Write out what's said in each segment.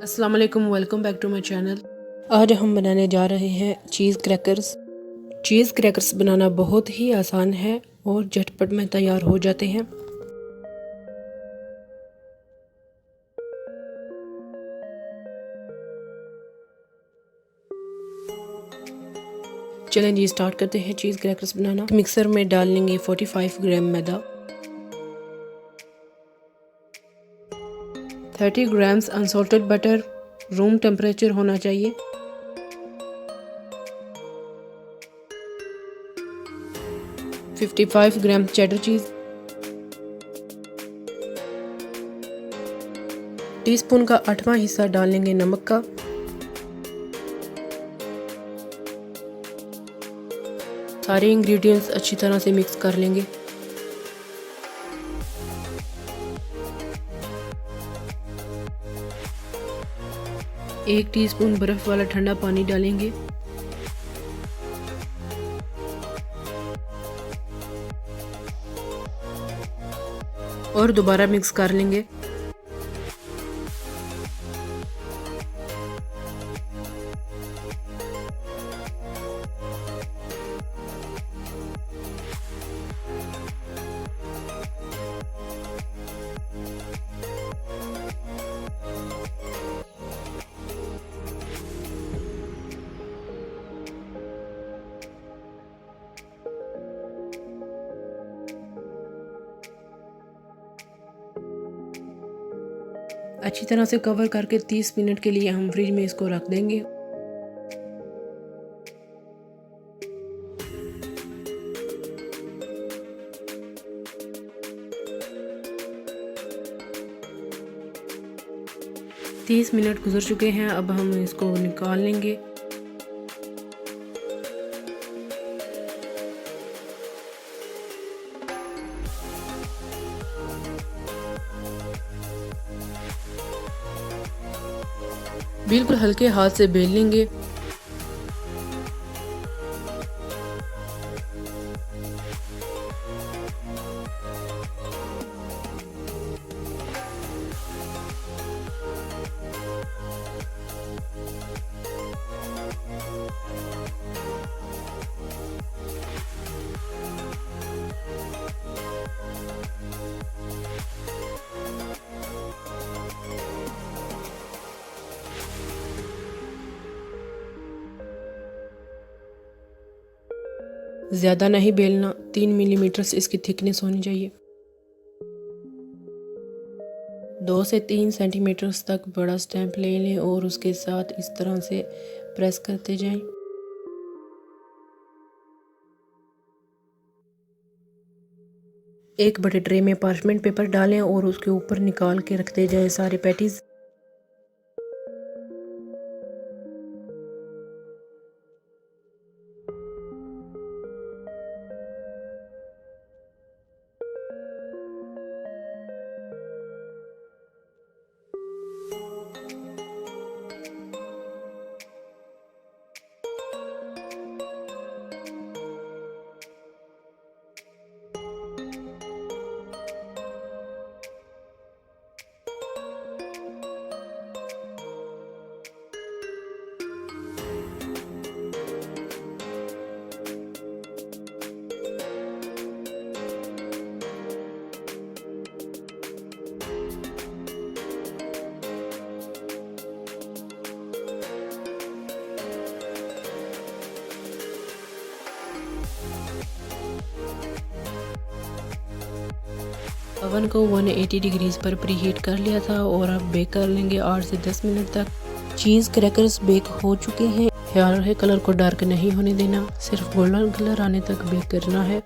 अस्सलाम वालेकुम, welcome back to my channel. आज हम बनाने जा रहे हैं चीज़ क्रैकर्स। चीज़ क्रैकर्स बनाना बहुत ही आसान है और झटपट में तैयार हो जाते हैं। चलें जी, स्टार्ट करते हैं चीज़ क्रैकर्स बनाना। मिक्सर में डाल लेंगे 45 ग्राम मैदा, 30 grams unsalted butter, room temperature होना चाहिए, 55 ग्राम चेडर चीज़, टीस्पून का 8वां हिस्सा डाल लेंगे नमक का, सारे इंग्रेडिएंट्स अच्छी तरह से मिक्स कर लेंगे। एक टीस्पून बर्फ वाला ठंडा पानी डालेंगे, और दोबारा मिक्स कर लेंगे। अच्छी तरह से कवर करके 30 मिनट के लिए हम फ्रिज में इसको रख देंगे। तीस मिनट गुजर चुके हैं, अब हम इसको निकाल लेंगे। बिल्कुल हल्के हाथ से बेल लेंगे। ज़्यादा नहीं बेलना, 3 मिलीमीटर से इसकी थिकनेस होनी चाहिए। 2 से 3 सेंटीमीटर तक बड़ा स्टैम्प ले लें और उसके साथ इस तरह से प्रेस करते जाएं। एक बड़े ट्रे में पार्चमेंट पेपर डालें और उसके ऊपर निकाल के रखते जाएं सारे पैटीज। ओवन को 180 डिग्रीज पर प्रीहीट कर लिया था और अब बेक कर लेंगे 8 से 10 मिनट तक। चीज़ क्रैकर्स बेक हो चुके हैं। ख्याल रहे कलर को डार्क नहीं होने देना, सिर्फ गोल्डन कलर आने तक बेक करना है।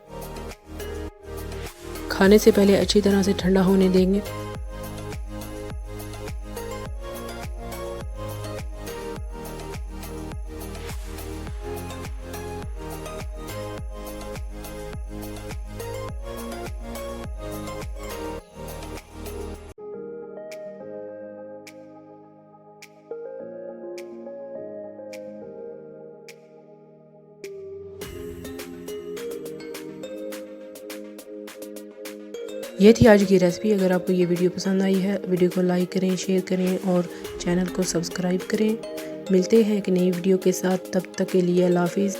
खाने से पहले अच्छी तरह से ठंडा होने देंगे। ये थी आज की रेसिपी। अगर आपको ये वीडियो पसंद आई है, वीडियो को लाइक करें, शेयर करें और चैनल को सब्सक्राइब करें। मिलते हैं एक नई वीडियो के साथ, तब तक के लिए अल्लाह हाफिज़।